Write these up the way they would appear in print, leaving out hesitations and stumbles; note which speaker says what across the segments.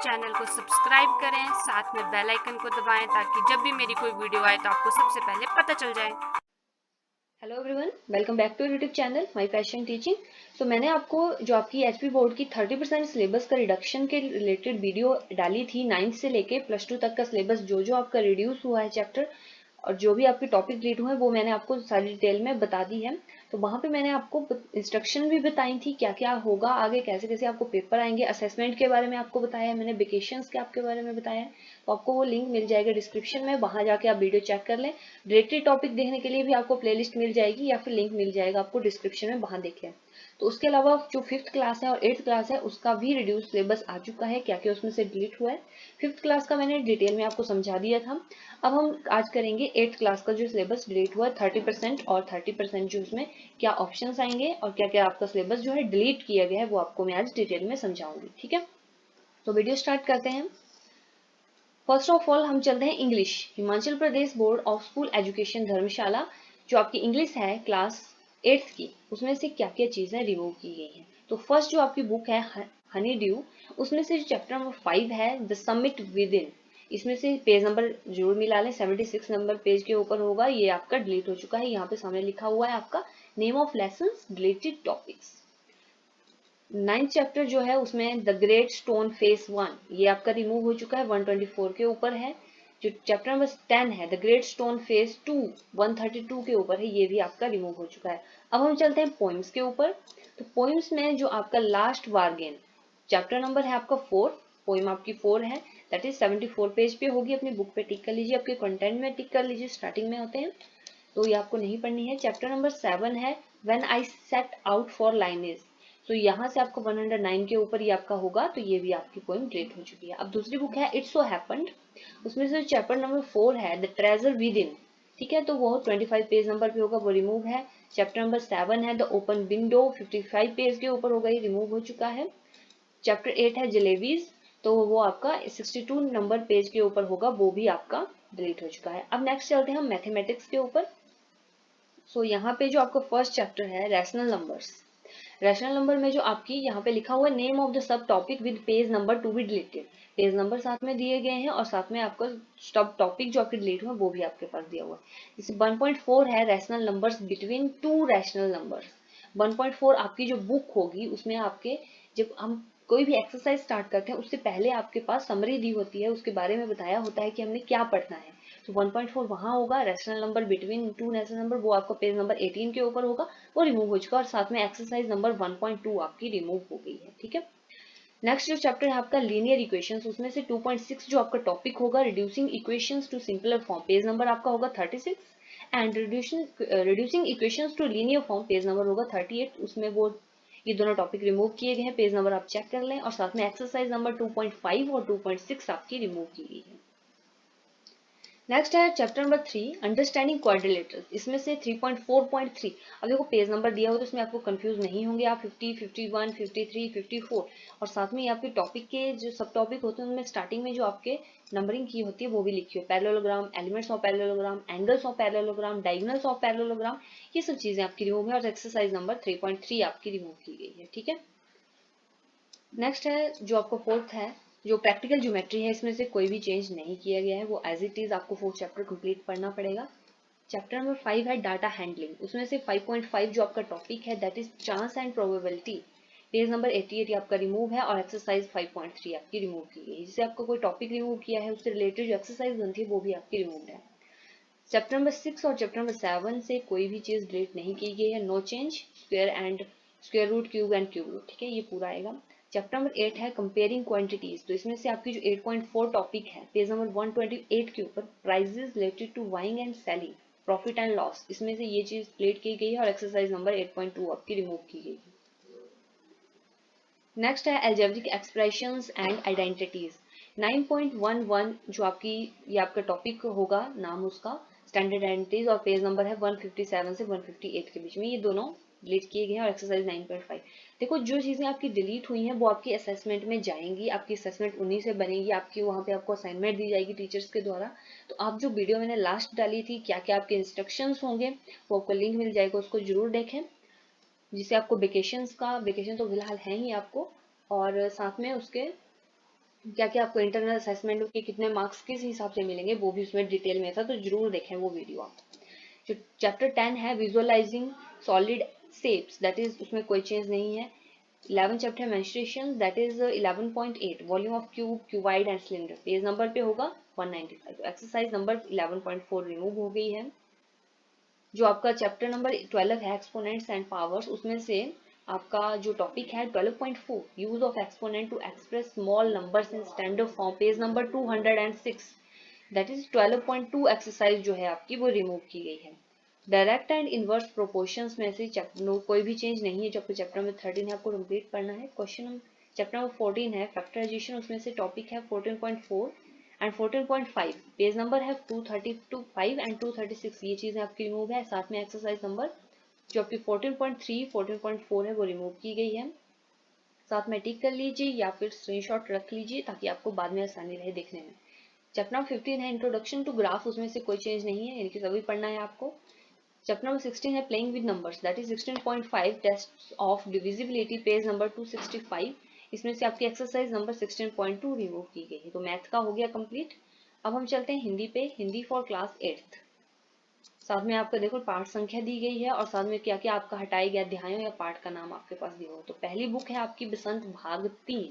Speaker 1: Channel को subscribe करें, साथ में बेल आइकन को दबाएं ताकि जब भी मेरी कोई वीडियो आए तो आपको सबसे पहले पता चल जाए।
Speaker 2: Hello everyone, welcome back to YouTube channel my passion teaching. तो मैंने आपको जो आपकी एचपी बोर्ड की 30% सिलेबस का रिडक्शन के रिलेटेड वीडियो डाली थी। 9th से लेके +2 तक का सिलेबस जो जो आपका रिड्यूस हुआ है चैप्टर और जो भी आपके टॉपिक डिलीट हुए हैं वो मैंने आपको सारी डिटेल में बता दी है। तो वहां पे मैंने आपको इंस्ट्रक्शन भी बताई थी क्या क्या होगा आगे, कैसे कैसे आपको पेपर आएंगे, असेसमेंट के बारे में आपको बताया है मैंने, वेकेशंस के आपके बारे में बताया है। तो आपको वो लिंक मिल जाएगा डिस्क्रिप्शन में, वहां जाके आप वीडियो चेक कर लें। डायरेक्टली टॉपिक देखने के लिए भी आपको प्लेलिस्ट मिल जाएगी या फिर लिंक मिल जाएगा आपको डिस्क्रिप्शन में, वहां देख लें। तो उसके अलावा जो 5th क्लास है और 8th क्लास है उसका भी रिड्यूस सिलेबस आ चुका है, क्या क्या उसमें से डिलीट हुआ है। 5th क्लास का मैंने डिटेल में आपको समझा दिया था। अब हम आज करेंगे 8th क्लास का जो सिलेबस डिलीट हुआ है 30% और 30% जो उसमें क्या ऑप्शंस आएंगे और क्या क्या आपका सिलेबस जो है डिलीट किया गया है वो आपको मैं आज डिटेल में समझाऊंगी। ठीक है, तो वीडियो स्टार्ट करते हैं। फर्स्ट ऑफ ऑल हम चलते हैं English. Himachal Pradesh board of school education Dharamshala जो आपकी इंग्लिश है क्लास 8th की, उसमें से क्या क्या चीजें रिमूव की गई हैं। तो फर्स्ट जो आपकी बुक है हनी ड्यू, उसमें से चैप्टर नंबर 5 है द समिट विद इन, इसमें से पेज नंबर जरूर मिला लें, 76 नंबर पेज के ऊपर होगा, ये आपका डिलीट हो चुका है। यहाँ पे सामने लिखा हुआ है आपका name of lessons deleted topics. 9th chapter जो है उसमें द ग्रेट स्टोन फेस 1, ये आपका रिमूव हो चुका है, 124 के ऊपर है। जो चैप्टर नंबर 10 है द ग्रेट स्टोन फेस 2, 132 के ऊपर है, ये भी आपका रिमूव हो चुका है। अब हम चलते हैं पोइम्स के ऊपर। तो पोइम्स में जो आपका लास्ट बार्गेन चैप्टर नंबर है आपका 4, पोइम आपकी 4 है, दैट इज 74 पेज पे होगी। अपनी बुक पे टिक कर लीजिए, आपके कंटेंट में टिक कर लीजिए, स्टार्टिंग में होते हैं तो ये आपको नहीं पढ़नी है। चैप्टर नंबर 7 है when I set out for lineage, तो यहाँ से आपको 109 के ऊपर ये आपका होगा, तो ये भी आपकी पोइम डिलीट हो चुकी है। अब दूसरी बुक है इट्स सो हैपेंड, उसमें से चैप्टर नंबर 4 है द ट्रेजर विद इन, ठीक है, तो वो 25 पेज नंबर पे होगा, वो रिमूव है। चैप्टर नंबर 7 है द ओपन विंडो, 55 पेज के ऊपर होगा, ये रिमूव हो चुका है। चैप्टर 8 है जलेबीज, तो वो आपका 62 नंबर पेज के ऊपर होगा, वो भी आपका डिलीट हो चुका है। अब नेक्स्ट चलते हैं हम मैथमेटिक्स के ऊपर। सो यहाँ पे जो आपका फर्स्ट चैप्टर है रैशनल नंबर्स, रैशनल नंबर में जो आपकी यहाँ पे लिखा हुआ है name of the sub topic with page number to be deleted, page number साथ में दिए गए हैं और साथ में आपका सब टॉपिक जो आपके डिलीट हुए वो भी आपके पास दिया हुआ है। जैसे 1.4 है rational numbers between two rational numbers. 1.4 आपकी जो बुक होगी उसमें आपके, जब हम कोई भी एक्सरसाइज स्टार्ट करते हैं उससे पहले आपके पास समरी दी होती है, उसके बारे में बताया होता है कि हमने क्या पढ़ना है। तो 1.4 वहां होगा, rational number between two rational number वो आपका पेज नंबर 18 के ऊपर होगा, वो रिमूव हो चुका और साथ में एक्सरसाइज नंबर 1.2 आपकी रिमूव हो गई है। ठीक है, नेक्स्ट जो चैप्टर है आपका लीनियर इक्वेशंस, उसमें से 2.6 जो आपका टॉपिक होगा reducing equations to simpler form, page number आपका होगा 36, and reducing equations to linear form page number होगा 38, उसमें वो ये दोनों टॉपिक रिमूव किए गए हैं, पेज नंबर आप चेक कर लें, और साथ में एक्सरसाइज नंबर 2.5 और 2.6 आपकी रिमूव की गई है। नेक्स्ट है चैप्टर नंबर 3 अंडरस्टैंडिंग क्वाड्रिलेटरल्स, इसमें से 3.4.3, अब देखो पेज नंबर दिया हो तो इसमें आपको कंफ्यूज नहीं होंगे आप, 50, 51, 53, 54 और साथ में आपके टॉपिक के जो सब टॉपिक होते हैं उनमें स्टार्टिंग में जो आपके नंबरिंग की होती है वो भी लिखी है, parallelogram, elements of parallelogram, angles of parallelogram, diagonals of parallelogram, ये सब चीजें आपकी रिमूव है और एक्सरसाइज नंबर 3.3 आपकी रिमूव की गई है। ठीक है, नेक्स्ट है जो आपको फोर्थ है जो प्रैक्टिकल ज्योमेट्री है, इसमें से कोई भी चेंज नहीं किया गया है, वो एज इट इज आपको फोर्थ चैप्टर कंप्लीट पढ़ना पड़ेगा। चैप्टर नंबर 5 है डाटा हैंडलिंग, उसमें से 5.5 जो आपका टॉपिक है that is chance and probability, page number 88 आपका रिमूव है और एक्सरसाइज 5.3 आपकी रिमूव की गई, जिससे आपको कोई टॉपिक रिमूव किया है उससे रिलेटेड जो एक्सरसाइज बनती है वो भी आपकी रिमूव है। चैप्टर नंबर 6 और चैप्टर नंबर 7 से कोई भी चीज डिलीट नहीं की गई है, no change, square and square root, cube and cube root, ठीक है, ये पूरा आएगा। चैप्टर नंबर 8 है कंपेयरिंग क्वांटिटीज, तो इसमें से आपकी जो 8.4 टॉपिक है पेज नंबर 128 के ऊपर, prices related to buying and selling, profit and loss, इसमें से ये चीज डिलीट की गई है और एक्सरसाइज नंबर 8.2 आपकी रिमूव की गई है। नेक्स्ट है एल्जेब्रिक एक्सप्रेशंस एंड आइडेंटिटीज, 9.11 जो आपकी ये आपका टॉपिक होगा, नाम उसका स्टैंडर्ड आइडेंटिटीज, और पेज नंबर है 157 से 158 के बीच में, ये दोनों डिलीट किए गए हैं और एक्सरसाइज 9.5। देखो जो चीजें आपकी डिलीट हुई हैं वो आपकी असेसमेंट में जाएंगी, आपकी असेसमेंट उन्हीं से बनेगी, आपकी वहां पे आपको असाइनमेंट दी जाएगी टीचर्स के द्वारा। तो आप जो वीडियो मैंने लास्ट डाली थी क्या क्या आपके इंस्ट्रक्शंस होंगे वो आपको लिंक मिल जाएगा, उसको जरूर देखें, जिससे आपको वेकेशन तो फिलहाल है ही आपको, और साथ में उसके क्या क्या आपको इंटरनल असेसमेंट के कितने मार्क्स किस हिसाब से मिलेंगे वो भी उसमें डिटेल में था, तो जरूर देखें वो वीडियो आप। जो चैप्टर 10 है visualising solid shapes, that is उसमें कोई चेंज नहीं है। 11 चैप्टर है menstruation, that is 11.8 volume of cube, cuboid and cylinder, page number पे होगा 195। एक्सरसाइज नंबर 11.4 रिमूव हो गई है। जो आपका चैप्टर नंबर 12 है एक्सपोनेंट्स एंड पावर्स, उसमें से आपका जो टॉपिक है 12.4 use of exponent to express small numbers in standard form, page number 206, that is 12.2 exercise जो है आपकी वो रिमूव की गई है। डायरेक्ट एंड इनवर्स प्रोपोर्शंस में से कोई भी चेंज नहीं है, जो आपको चैप्टर नंबर 13 है आपको कंप्लीट पढ़ना है। क्वेश्चन चैप्टर नंबर 14 है फैक्टराइजेशन, उसमें से टॉपिक है 14.4 एंड 14.5, पेज नंबर है 232 एंड 236, ये चीजें आपकी रिमूव है। साथ में एक्सरसाइज नंबर जो आपकी 14.3 14.4 है वो रिमूव की गई है। साथ में टिक कर लीजिए या फिर स्क्रीनशॉट रख लीजिए ताकि आपको बाद में आसानी रहे देखने में। चैप्टर नंबर 15 है इंट्रोडक्शन टू ग्राफ, उसमें से कोई चेंज नहीं है, यानी कि सभी पढ़ना है आपको। चैप्टर नंबर 16 है playing with numbers, that is 16.5 test of divisibility, page number 265, इसमें से आपकी एक्सरसाइज नंबर 16.2 रिमूव की गई है। तो मैथ का हो गया कंप्लीट। अब हम चलते हैं हिंदी पे, हिंदी फॉर क्लास 8th। साथ में आपका देखो पाठ संख्या दी गई है और साथ में क्या क्या आपका हटाए गया अध्यायों या पाठ का नाम आपके पास दिया हो। तो पहली बुक है आपकी बसंत भाग 3,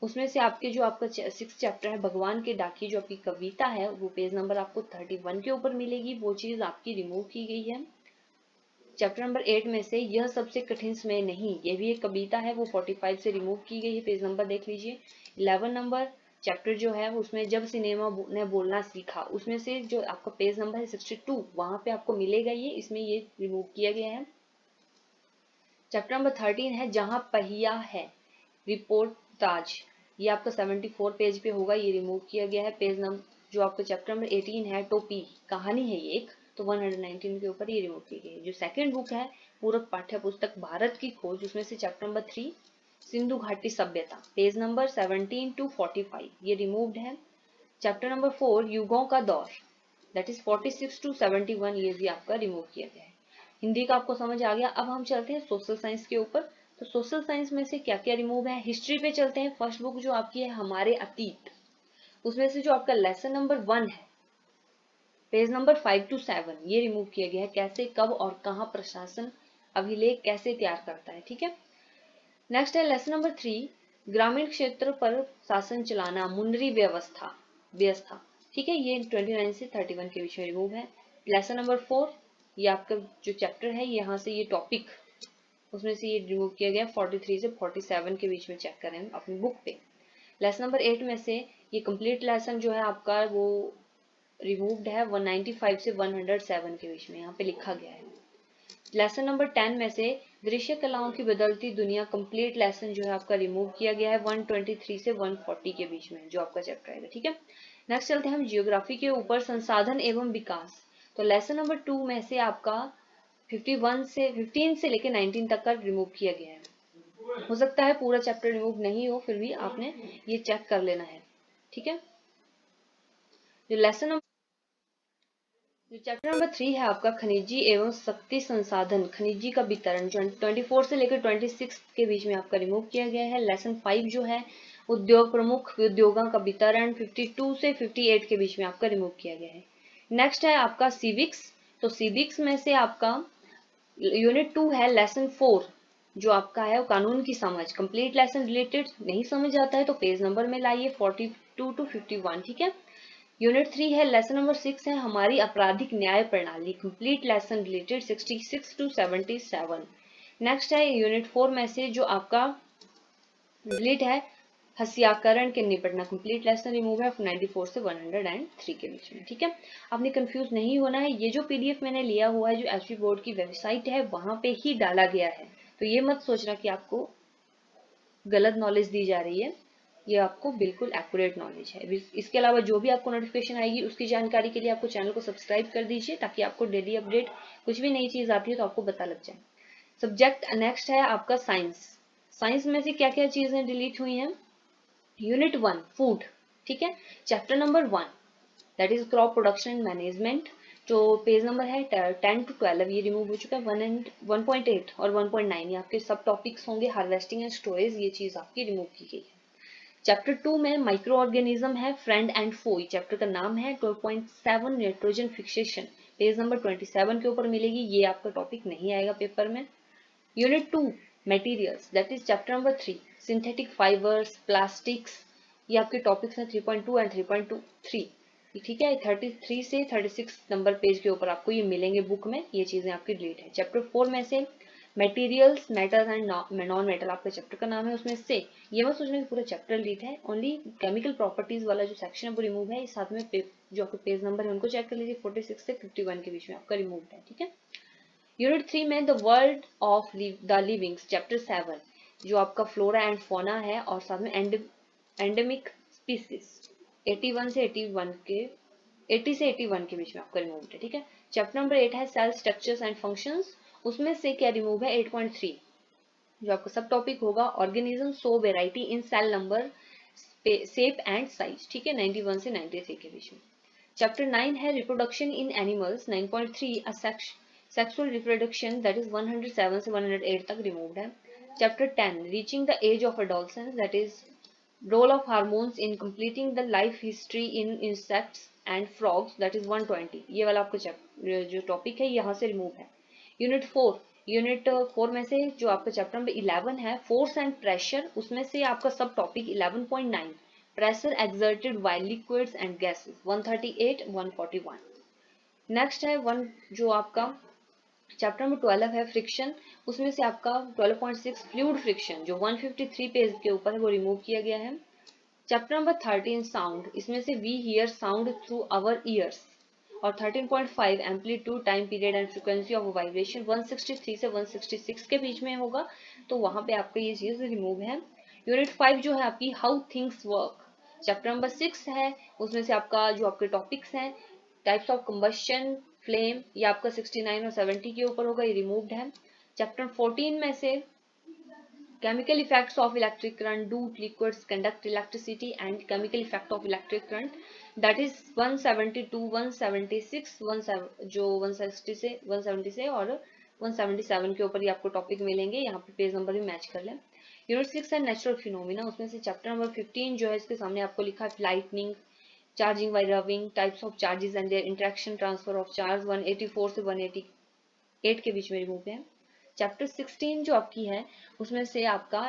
Speaker 2: उसमें से आपके जो आपका 6th चैप्टर है भगवान के डाकिए, जो आपकी कविता है वो पेज नंबर आपको 31 के ऊपर मिलेगी, वो चीज आपकी रिमूव की गई है। चैप्टर नंबर 8 में से यह सबसे कठिन समय नहीं, ये भी एक कविता है, वो 45 से रिमूव की गई है, पेज नंबर देख लीजिए। 11 नंबर चैप्टर जो है उसमें जब सिनेमा ने बोलना सीखा, उसमें से जो आपका पेज नंबर है 62, वहां पे आपको मिलेगा ये, इसमें ये रिमूव किया गया है। चैप्टर नंबर 13 है जहां पहिया है रिपोर्टाज, ये आपका 74 पेज पे होगा, ये रिमूव किया गया है। पेज नंबर जो आपका चैप्टर नंबर 18 है टोपी, कहानी है ये एक, तो 119 के ऊपर ये रिमूव की गई है। जो सेकंड बुक है पूरक पाठ्य पुस्तक भारत की खोज, उसमें से चैप्टर नंबर 3 सिंधु घाटी सभ्यता, पेज नंबर 17 to 45, ये रिमूव्ड है। चैप्टर नंबर 4 युगों का दौर, दैट इज 46 to 71, ये भी आपका रिमूव किया गया है। हिंदी का आपको समझ आ गया। अब हम चलते हैं सोशल साइंस के ऊपर। तो सोशल साइंस में से क्या क्या रिमूव है, हिस्ट्री पे चलते हैं। फर्स्ट बुक जो आपकी है हमारे अतीत, उसमें से जो आपका लेसन नंबर 1 है पेज नंबर 5 to 7, ये रिमूव किया गया है। कैसे, कब और कहाँ प्रशासन अभिलेख कैसे तैयार करता है, ठीक है। नेक्स्ट है लेसन नंबर 3 ग्रामीण क्षेत्र पर शासन चलाना, मुंडरी व्यवस्था व्यवस्था, ठीक है, ये 29 से 31 के बीच में रिमूव है। लेसन नंबर 4 ये आपका जो चैप्टर है यहाँ से ये टॉपिक, उसमें से ये रिमूव किया गया 43 से 47 के बीच में, चेक करें अपनी बुक पे। लेसन नंबर 8 में से ये कंप्लीट लेसन जो है आपका वो रिमूव्ड है 195 से 107 के बीच में, यहाँ पे लिखा गया है। लेसन नंबर 10 में से दृश्य कलाओं की बदलती दुनिया, कंप्लीट लेसन जो है आपका रिमूव किया गया है 123 से 140 के बीच में, जो आपका चैप्टर है, ठीक है। नेक्स्ट चलते हैं हम जियोग्राफी के ऊपर, संसाधन एवं विकास। तो लेसन नंबर 2 में से आपका 15 से लेकर 19 तक का रिमूव किया गया है। हो सकता है पूरा चैप्टर रिमूव नहीं हो, फिर भी आपने ये चेक कर लेना है, ठीक है। जो लेसन जो चैप्टर नंबर 3 है आपका खनिजी एवं शक्ति संसाधन, खनिजी का वितरण, जो 24 से लेकर 26 के बीच में आपका रिमूव किया गया है। लेसन 5 जो है उद्योग प्रमुख उद्योगों का वितरण, 52 से 58 के बीच में आपका रिमूव किया गया है। नेक्स्ट है आपका सिविक्स। तो सिविक्स में से आपका यूनिट 2 है लेसन 4, जो आपका है वो कानून की समझ, कंप्लीट लेसन रिलेटेड नहीं समझ आता है तो पेज नंबर में लाइए 42 to 51, ठीक है। यूनिट 3 है लेसन नंबर 6 है हमारी आपराधिक न्याय प्रणाली, complete lesson related 66 to 77। Next है यूनिट 4 में से जो आपका रिलेट है हत्याकरण के निपटना, कंप्लीट लेसन रिमूव है 94 से 103 के बीच में, ठीक है। आपने कंफ्यूज नहीं होना है, ये जो पीडीएफ मैंने लिया हुआ है जो एचपी बोर्ड की वेबसाइट है वहां पे ही डाला गया है, तो ये मत सोचना कि आपको गलत नॉलेज दी जा रही है, ये आपको बिल्कुल एक्यूरेट नॉलेज है। इसके अलावा जो भी आपको नोटिफिकेशन आएगी उसकी जानकारी के लिए आपको चैनल को सब्सक्राइब कर दीजिए, ताकि आपको डेली अपडेट कुछ भी नई चीज आती है तो आपको पता लग जाए। सब्जेक्ट नेक्स्ट है आपका साइंस। साइंस में से क्या क्या चीजें डिलीट हुई हैं, यूनिट 1 फूड, ठीक है। Chapter number 1 that is crop production and management, जो पेज नंबर है 10 to 12, ये रिमूव हो चुका है। 1.8 और 1.9 ये आपके सब टॉपिक्स होंगे, हार्वेस्टिंग एंड स्टोरेज, ये चीज आपकी रिमूव की गई है। चैप्टर 2 में माइक्रो ऑर्गेनिज्म है, फ्रेंड एंड फो, चैप्टर का नाम है। 12.7 नाइट्रोजन फिक्सेशन, पेज नंबर 27 के ऊपर मिलेगी, ये आपका टॉपिक नहीं आएगा पेपर में। Unit 2 materials, that is chapter number 3, synthetic fibres, plastics, ये आपके टॉपिक्स हैं 3.2 एंड 3.3। ठीक है, 33 से 36 नंबर पेज के ऊपर आपको ये मिलेंगे बुक में, ये चीजें आपकी डिलीट है। चैप्टर 4 में से materials, metals and non metal आपका चैप्टर का नाम है, उसमें से ये मत सोचना कि पूरा चैप्टर डिलीट है, ओनली केमिकल प्रॉपर्टीज वाला जो सेक्शन है वो रिमूव है। साथ में जो आपके पेज नंबर है उनको चेक कर लीजिए, 46 से 51 के बीच में आपका रिमूव है। ठीक है, यूनिट 3 में the world of the livings, chapter 7 जो आपका फ्लोरा एंड फोना है, और साथ में एंडेमिक स्पीसीज 81 से 81 के 80 से 81 के बीच में आपका रिमूव है। ठीक है, चैप्टर नंबर 8 है सेल स्ट्रक्चर्स एंड फंक्शंस, उसमें से क्या रिमूव है 8.3, जो आपका सब टॉपिक होगा organism show variety in cell number shape and size. ठीक है, 91 से 93 के बीच में। चैप्टर 9 है reproduction in animals, 9.3 asexual reproduction, that is 107 से 108 तक रिमूव्ड है। Chapter 10 reaching the age of adolescence, that is role of hormones in completing the life history in insects and frogs, that is 120, ये वाला आपका जो topic है यहाँ से रिमूव है। यूनिट 4 में से जो आपका चैप्टर नंबर 11 है फोर्स एंड प्रेशर, उसमें से आपका सब topic 11.9 pressure exerted by liquids and gases, 138 141। Next है वन जो आपका चैप्टर नंबर 12 है फ्रिक्शन, उसमें से आपका 12.6 फ्लूइड फ्रिक्शन जो 153 पेज के ऊपर है वो रिमूव किया गया है। चैप्टर नंबर 13 साउंड, इसमें से we hear sound through our ears, और 13.5 amplitude time period and frequency of vibration 163 से 166 के बीच में होगा, तो वहां पे आपका ये चीज रिमूव है। यूनिट 5 जो है आपकी how things work, chapter number 6 है, उसमें से आपका जो आपके टॉपिक्स हैं टाइप्स ऑफ कंबशन, फ्लेम, ये आपका 69 और 70 के ऊपर होगा, ये रिमूव्ड है। चैप्टर 14 में से chemical effects of electric current, do liquids conduct electricity and chemical effect of electric current, that is 172 176 जो 160 से 170 से और 177 के ऊपर ये आपको टॉपिक मिलेंगे, यहाँ पे पेज नंबर भी मैच कर लें। यूनिट 6 है नेचुरल फिनोमिना, उसमें से चैप्टर नंबर 15 जो है इसके सामने आपको लिखा है lightning, charging by rubbing, types of charges and there interaction, transfer of charge, 184 से 188 के बीच में रिमूव है। चैप्टर 16 जो आपकी है उसमें से आपका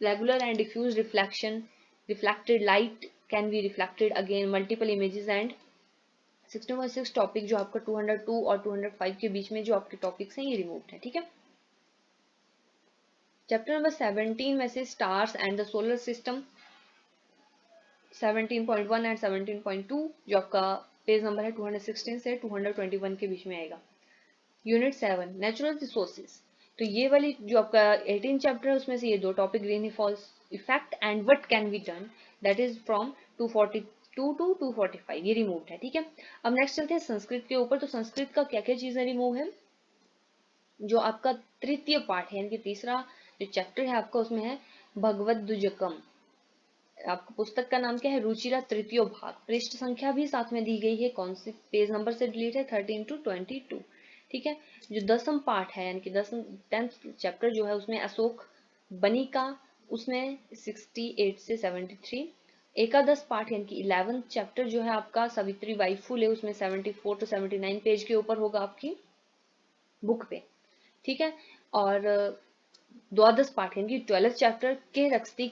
Speaker 2: regular and diffuse reflection, reflected light can be reflected again, multiple images and 16.6 topic जो आपका 202 और 205 के बीच में जो आपके टॉपिक्स हैं ये रिमूव्ड है। ठीक है, चैप्टर नंबर 17 में से stars and the solar system 17.1 and 17.2 जो आपका पेज नंबर है 216 से 221 के बीच में आएगा। यूनिट 7 नेचुरल रिसोर्सेज, तो ये वाली जो आपका 18 चैप्टर है उसमें से ये दो topic green falls effect and what can be done, that is from 242 to 245, ये रिमूव्ड है। ठीक है, अब नेक्स्ट चलते हैं संस्कृत के ऊपर, तो संस्कृत का क्या क्या चीजें रिमूव है। जो आपका तृतीय पाठ है यानी कि तीसरा जो चैप्टर है आपका उसमें है भगवत दुजकम, आपको पुस्तक का नाम क्या है रुचिरा तृतीय भाग, पृष्ठ संख्या भी साथ में दी गई है, कौन से पेज नंबर से डिलीट है 13 to 22। ठीक है, जो 10th पार्ट है यानी कि 10th चैप्टर जो है उसमें अशोक बनिका, उसमें 68 से 73। एकादश पार्ट यानी कि 11th चैप्टर जो है आपका सावित्री बाई फुले, उसमें 74 to 79 पेज के ऊपर होगा आपकी बुक पे। ठीक है, और द्वादश पाठ यानी कि 12th चैप्टर के रक्स्ती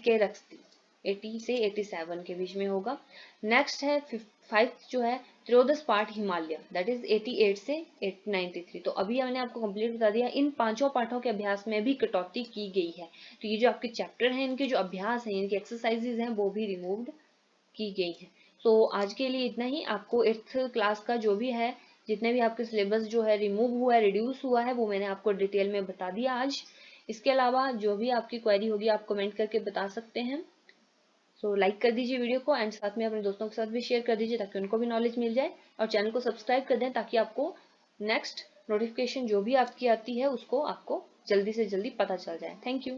Speaker 2: 80 से 87 के बीच में होगा। नेक्स्ट है 5th जो है त्रयोदश पाठ हिमालय, दैट इज 88 से 93। तो अभी मैंने आपको कंप्लीट बता दिया, इन पांचों पाठों के अभ्यास में भी कटौती की गई है, तो ये जो आपके चैप्टर हैं इनके जो अभ्यास हैं इनके एक्सरसाइजेज हैं वो भी रिमूव्ड की गई है। तो आज के लिए इतना ही, आपको 8th क्लास का जो भी है जितने भी आपके सिलेबस जो है रिमूव हुआ है, रिड्यूस हुआ है, वो मैंने आपको डिटेल में बता दिया आज। इसके अलावा जो भी आपकी क्वेरी होगी आप कमेंट करके बता सकते हैं। सो लाइक कर दीजिए वीडियो को एंड साथ में अपने दोस्तों के साथ भी शेयर कर दीजिए ताकि उनको भी नॉलेज मिल जाए, और चैनल को सब्सक्राइब कर दें ताकि आपको नेक्स्ट नोटिफिकेशन जो भी आपकी आती है उसको आपको जल्दी से जल्दी पता चल जाए। Thank you.